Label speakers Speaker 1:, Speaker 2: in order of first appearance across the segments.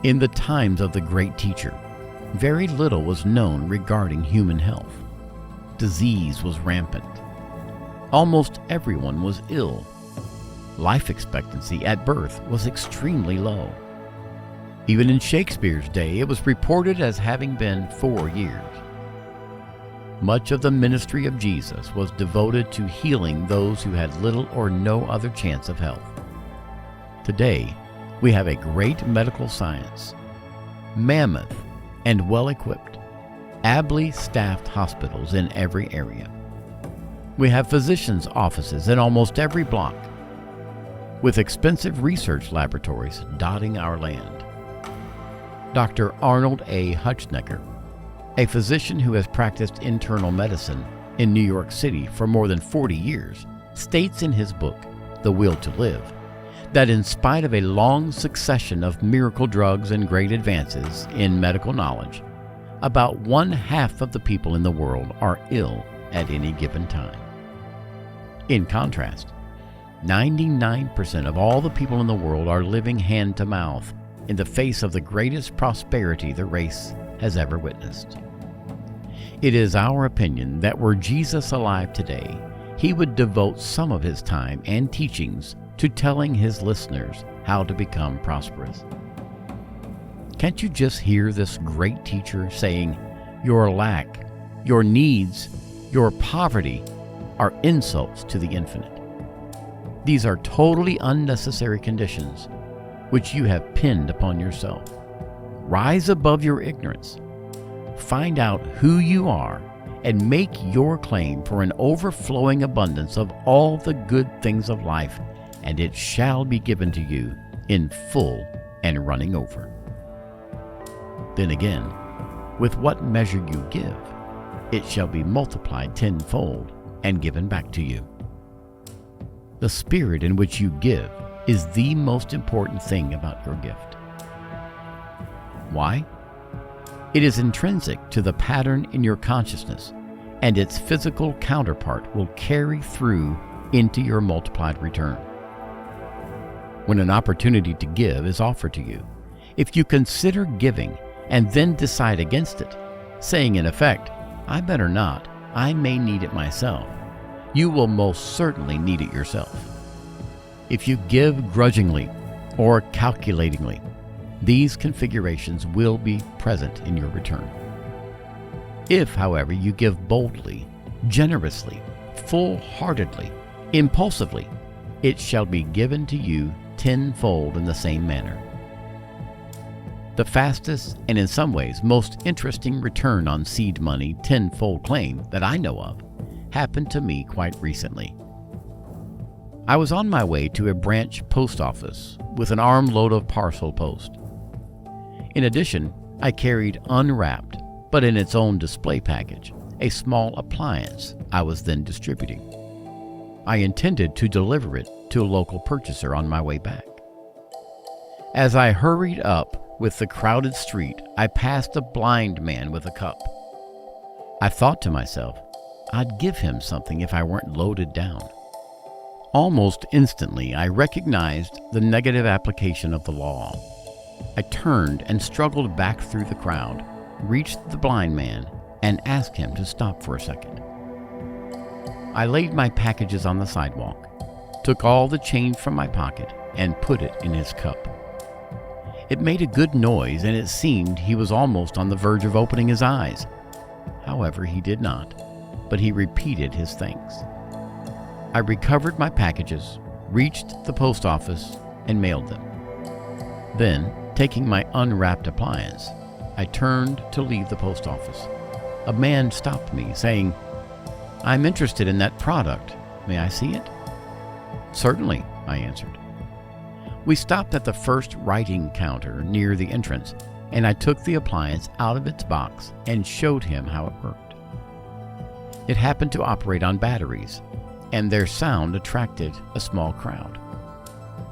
Speaker 1: In the times of the great teacher, very little was known regarding human health. Disease was rampant. Almost everyone was ill. Life expectancy at birth was extremely low. Even in Shakespeare's day, it was reported as having been 4 years. Much of the ministry of Jesus was devoted to healing those who had little or no other chance of health. Today, we have a great medical science, mammoth and well-equipped, ably staffed hospitals in every area. We have physicians' offices in almost every block, with expensive research laboratories dotting our land. Dr. Arnold A. Hutschnecker, a physician who has practiced internal medicine in New York City for more than 40 years, states in his book, The Will to Live, that in spite of a long succession of miracle drugs and great advances in medical knowledge, about 1/2 of the people in the world are ill at any given time. In contrast, 99% of all the people in the world are living hand to mouth in the face of the greatest prosperity the race has ever witnessed. It is our opinion that were Jesus alive today, he would devote some of his time and teachings to telling his listeners how to become prosperous. Can't you just hear this great teacher saying, "Your lack, your needs, your poverty are insults to the infinite. These are totally unnecessary conditions which you have pinned upon yourself. Rise above your ignorance. Find out who you are and make your claim for an overflowing abundance of all the good things of life, and it shall be given to you in full and running over." Then again, with what measure you give, it shall be multiplied tenfold and given back to you. The spirit in which you give is the most important thing about your gift. Why? It is intrinsic to the pattern in your consciousness, and its physical counterpart will carry through into your multiplied return. When an opportunity to give is offered to you, if you consider giving and then decide against it, saying in effect, "I better not, I may need it myself," you will most certainly need it yourself. If you give grudgingly or calculatingly, these configurations will be present in your return. If, however, you give boldly, generously, full-heartedly, impulsively, it shall be given to you tenfold in the same manner. The fastest and in some ways most interesting return on seed money tenfold claim that I know of happened to me quite recently. I was on my way to a branch post office with an armload of parcel post. In addition, I carried unwrapped, but in its own display package, a small appliance I was then distributing. I intended to deliver it to a local purchaser on my way back. As I hurried up with the crowded street, I passed a blind man with a cup. I thought to myself, I'd give him something if I weren't loaded down. Almost instantly, I recognized the negative application of the law. I turned and struggled back through the crowd, reached the blind man, and asked him to stop for a second. I laid my packages on the sidewalk, took all the change from my pocket, and put it in his cup. It made a good noise, and it seemed he was almost on the verge of opening his eyes. However, he did not, but he repeated his thanks. I recovered my packages, reached the post office, and mailed them. Then, taking my unwrapped appliance, I turned to leave the post office. A man stopped me, saying, "I'm interested in that product. May I see it?" "Certainly," I answered. We stopped at the first writing counter near the entrance, and I took the appliance out of its box and showed him how it worked. It happened to operate on batteries, and their sound attracted a small crowd.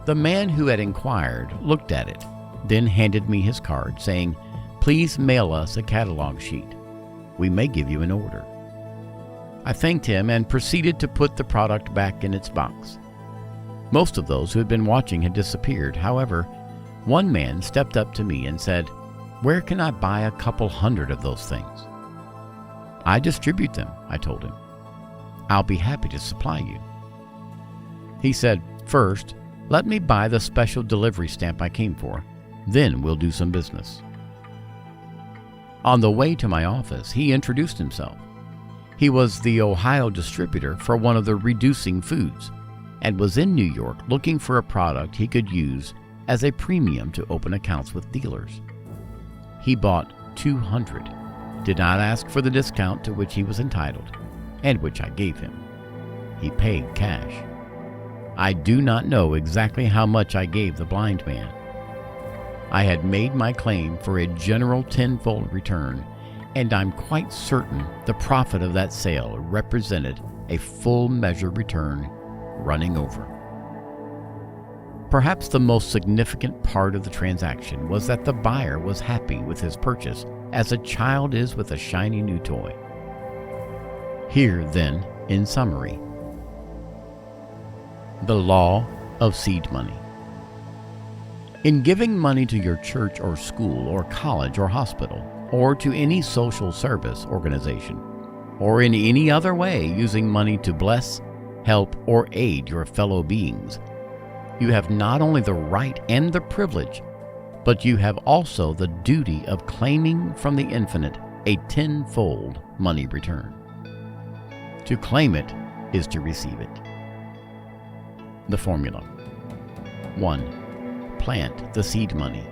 Speaker 1: The man who had inquired looked at it, then handed me his card, saying, "Please mail us a catalog sheet. We may give you an order." I thanked him and proceeded to put the product back in its box. Most of those who had been watching had disappeared. However, One man stepped up to me and said, "Where can I buy a couple hundred of those things?" "I distribute them," I told him. "I'll be happy to supply you." He said, "First, let me buy the special delivery stamp I came for. Then we'll do some business." On the way to my office, he introduced himself. He was the Ohio distributor for one of the reducing foods and was in New York looking for a product he could use as a premium to open accounts with dealers. He bought 200, did not ask for the discount to which he was entitled, and which I gave him. He paid cash. I do not know exactly how much I gave the blind man. I had made my claim for a general tenfold return, and I'm quite certain the profit of that sale represented a full measure return running over. Perhaps the most significant part of the transaction was that the buyer was happy with his purchase as a child is with a shiny new toy. Here, then, in summary, the law of seed money. In giving money to your church or school or college or hospital, or to any social service organization, or in any other way using money to bless, help, or aid your fellow beings, you have not only the right and the privilege, but you have also the duty of claiming from the infinite a tenfold money return. To claim it is to receive it. The formula. 1. Plant the seed money.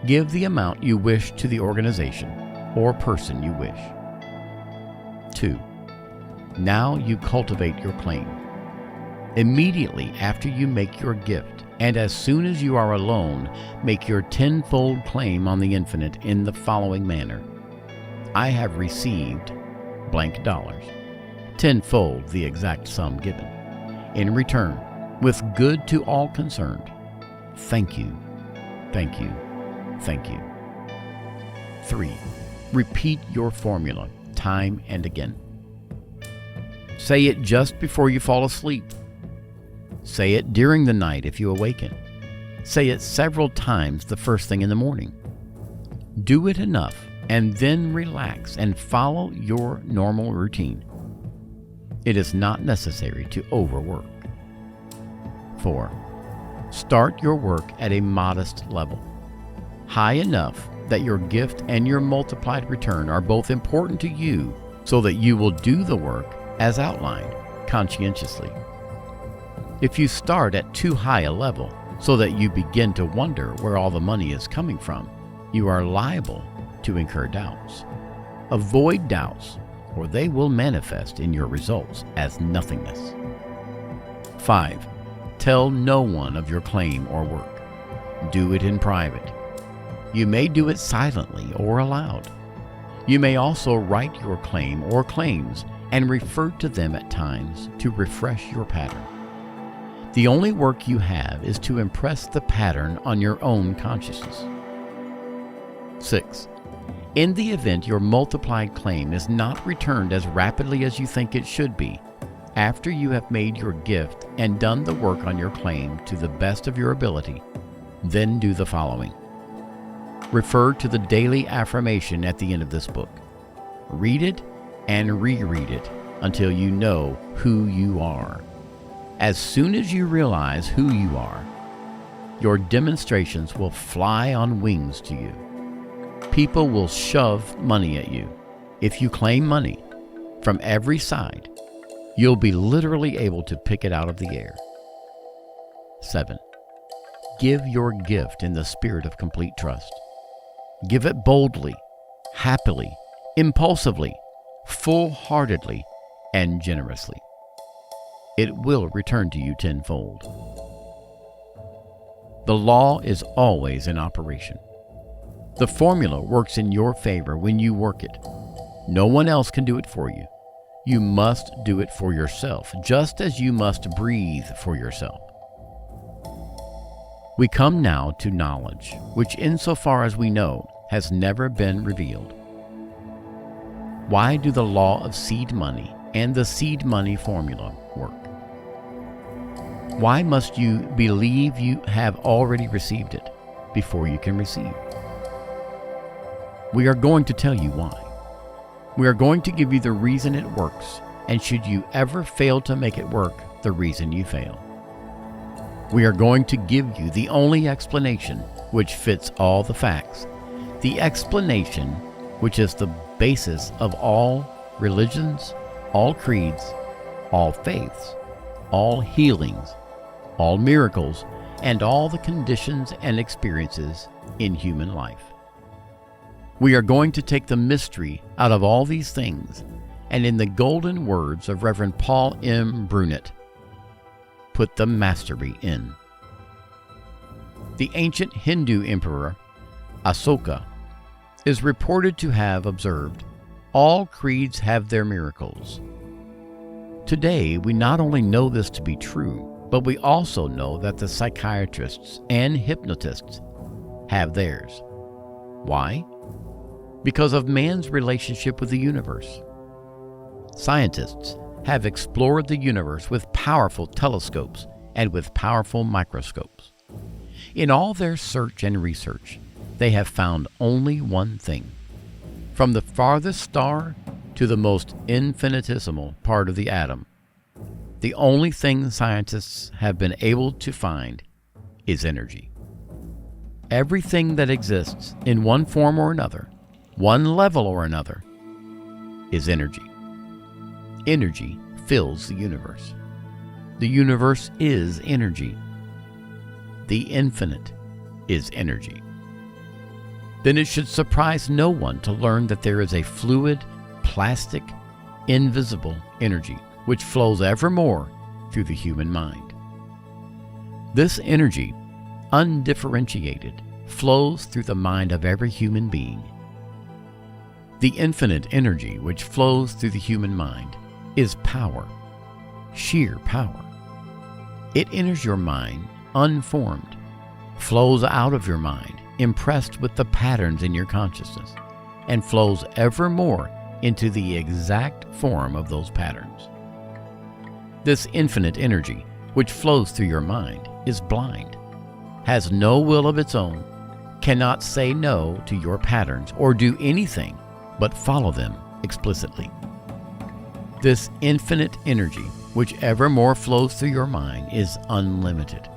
Speaker 1: Give the amount you wish to the organization or person you wish. 2. Now you cultivate your claim. Immediately after you make your gift, and as soon as you are alone, make your tenfold claim on the infinite in the following manner. I have received blank dollars, tenfold the exact sum given. In return, with good to all concerned, thank you, thank you, thank you. 3. Repeat your formula time and again. Say it just before you fall asleep. Say it during the night if you awaken. Say it several times the first thing in the morning. Do it enough and then relax and follow your normal routine. It is not necessary to overwork. 4. Start your work at a modest level, high enough that your gift and your multiplied return are both important to you so that you will do the work as outlined conscientiously. If you start at too high a level so that you begin to wonder where all the money is coming from, you are liable to incur doubts. Avoid doubts, or they will manifest in your results as nothingness. 5. Tell no one of your claim or work. Do it in private. You may do it silently or aloud. You may also write your claim or claims and refer to them at times to refresh your pattern. The only work you have is to impress the pattern on your own consciousness. 6. In the event your multiplied claim is not returned as rapidly as you think it should be, after you have made your gift and done the work on your claim to the best of your ability, then do the following. Refer to the daily affirmation at the end of this book. Read it and reread it until you know who you are. As soon as you realize who you are, your demonstrations will fly on wings to you. People will shove money at you. If you claim money from every side, you'll be literally able to pick it out of the air. 7. Give your gift in the spirit of complete trust. Give it boldly, happily, impulsively, full-heartedly, and generously. It will return to you tenfold. The law is always in operation. The formula works in your favor when you work it. No one else can do it for you. You must do it for yourself, just as you must breathe for yourself. We come now to knowledge, which insofar as we know, has never been revealed. Why do the law of seed money and the seed money formula work? Why must you believe you have already received it? before you can receive. We are going to tell you why. We are going to give you the reason it works, and should you ever fail to make it work, the reason you fail. We are going to give you the only explanation which fits all the facts, the explanation which is the basis of all religions, all creeds, all faiths, all healings, all miracles, and all the conditions and experiences in human life. We are going to take the mystery out of all these things, and in the golden words of Reverend Paul M. Brunet, put the mastery in. The ancient Hindu emperor, Asoka, is reported to have observed, all creeds have their miracles. Today, we not only know this to be true, but we also know that the psychiatrists and hypnotists have theirs. Why? Because of man's relationship with the universe. Scientists have explored the universe with powerful telescopes and with powerful microscopes. In all their search and research, they have found only one thing. From the farthest star to the most infinitesimal part of the atom, the only thing scientists have been able to find is energy. Everything that exists in one form or another, one level or another, is energy. Energy fills the universe. The universe is energy. The infinite is energy. Then it should surprise no one to learn that there is a fluid, plastic, invisible energy which flows evermore through the human mind. This energy, undifferentiated, flows through the mind of every human being. The infinite energy which flows through the human mind is power, sheer power. It enters your mind unformed, flows out of your mind, impressed with the patterns in your consciousness, and flows evermore into the exact form of those patterns. This infinite energy, which flows through your mind, is blind, has no will of its own, cannot say no to your patterns or do anything but follow them explicitly. This infinite energy, which evermore flows through your mind, is unlimited.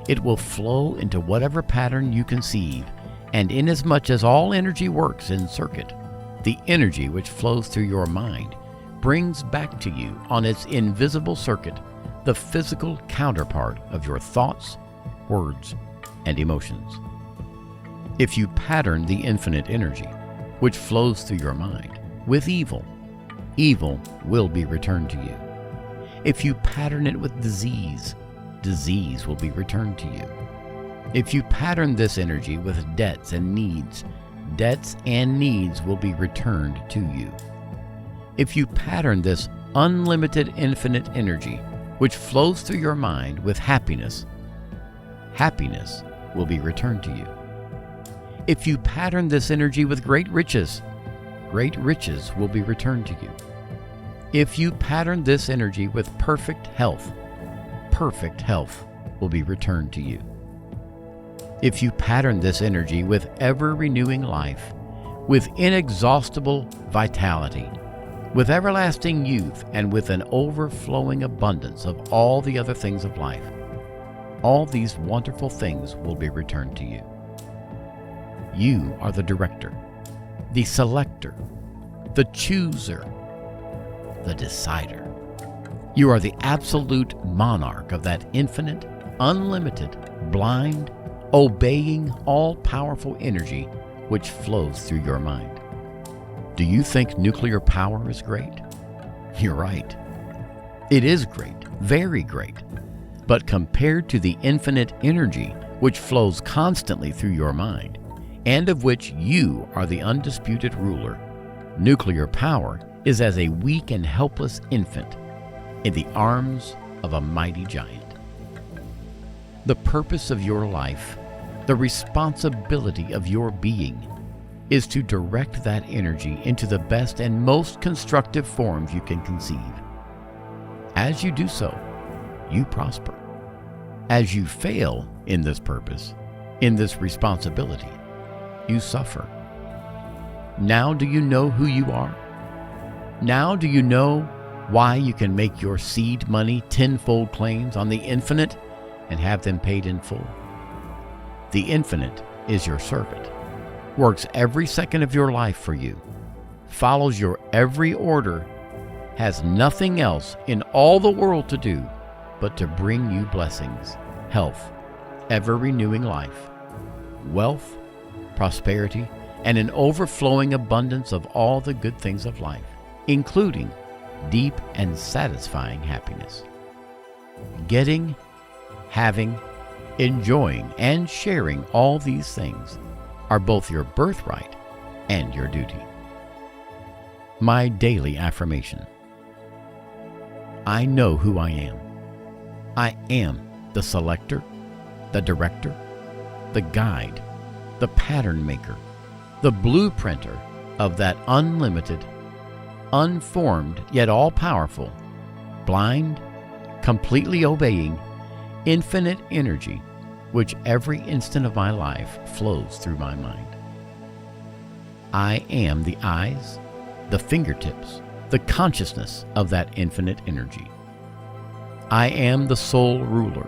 Speaker 1: It will flow into whatever pattern you conceive, and inasmuch as all energy works in circuit, the energy which flows through your mind brings back to you on its invisible circuit the physical counterpart of your thoughts, words, and emotions. If you pattern the infinite energy, which flows through your mind, with evil, evil will be returned to you. If you pattern it with disease, disease will be returned to you. If you pattern this energy with debts and needs, debts and needs will be returned to you. If you pattern this unlimited infinite energy, which flows through your mind with happiness, happiness will be returned to you. If you pattern this energy with great riches will be returned to you. If you pattern this energy with perfect health will be returned to you. If you pattern this energy with ever-renewing life, with inexhaustible vitality, with everlasting youth, and with an overflowing abundance of all the other things of life, all these wonderful things will be returned to you. You are the director, the selector, the chooser, the decider. You are the absolute monarch of that infinite, unlimited, blind, obeying, all-powerful energy which flows through your mind. Do you think nuclear power is great? You're right. It is great, very great. But compared to the infinite energy which flows constantly through your mind, and of which you are the undisputed ruler, nuclear power is as a weak and helpless infant in the arms of a mighty giant. The purpose of your life, the responsibility of your being, is to direct that energy into the best and most constructive forms you can conceive. As you do so, you prosper. As you fail in this purpose, In this responsibility, you suffer. Now do you know who you are? Now do you know why you can make your seed money tenfold claims on the infinite and have them paid in full? The infinite is your servant, works every second of your life for you, follows your every order, has nothing else in all the world to do but to bring you blessings, health, ever-renewing life, wealth, prosperity, and an overflowing abundance of all the good things of life, including deep and satisfying happiness. Getting, having, enjoying, and sharing all these things are both your birthright and your duty. My daily affirmation. I know who I am. I am the selector, the director, the guide, the pattern maker, the blueprinter of that unlimited, unformed yet all-powerful, blind, completely obeying, infinite energy which every instant of my life flows through my mind. I am the eyes, the fingertips, the consciousness of that infinite energy. I am the sole ruler,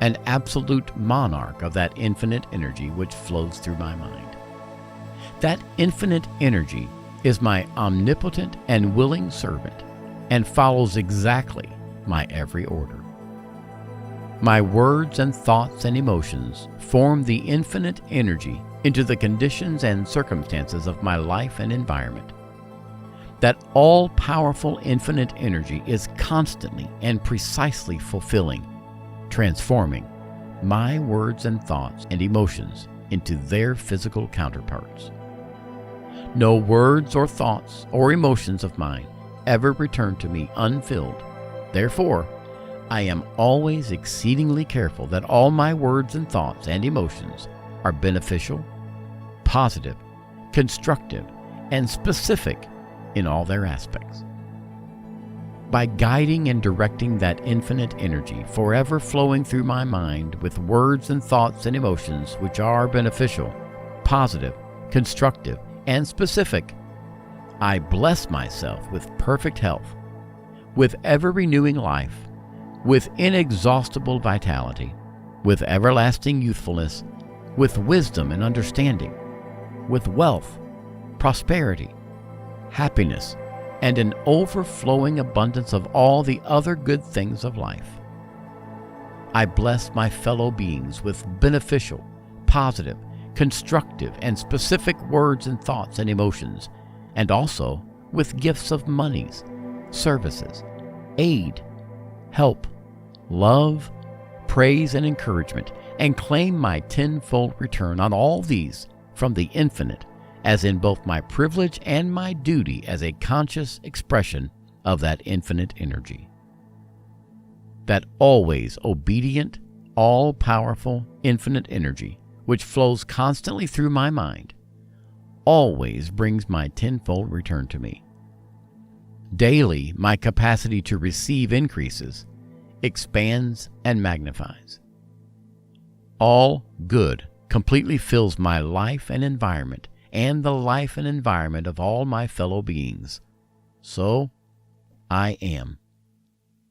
Speaker 1: an absolute monarch of that infinite energy which flows through my mind. That infinite energy is my omnipotent and willing servant and follows exactly my every order. My words and thoughts and emotions form the infinite energy into the conditions and circumstances of my life and environment. That all-powerful infinite energy is constantly and precisely fulfilling, transforming my words and thoughts and emotions into their physical counterparts. No words or thoughts or emotions of mine ever return to me unfilled. Therefore, I am always exceedingly careful that all my words and thoughts and emotions are beneficial, positive, constructive, and specific in all their aspects. By guiding and directing that infinite energy forever flowing through my mind with words and thoughts and emotions which are beneficial, positive, constructive, and specific, I bless myself with perfect health, with ever-renewing life, with inexhaustible vitality, with everlasting youthfulness, with wisdom and understanding, with wealth, prosperity, happiness, and an overflowing abundance of all the other good things of life. I bless my fellow beings with beneficial, positive, constructive, and specific words and thoughts and emotions, and also with gifts of monies, services, aid, help, love, praise, and encouragement, and claim my tenfold return on all these from the infinite, as in both my privilege and my duty as a conscious expression of that infinite energy. That always obedient, all-powerful, infinite energy, which flows constantly through my mind, always brings my tenfold return to me. Daily, my capacity to receive increases, expands, and magnifies. All good completely fills my life and environment, and the life and environment of all my fellow beings. So I am.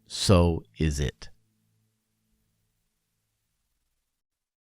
Speaker 1: So is it.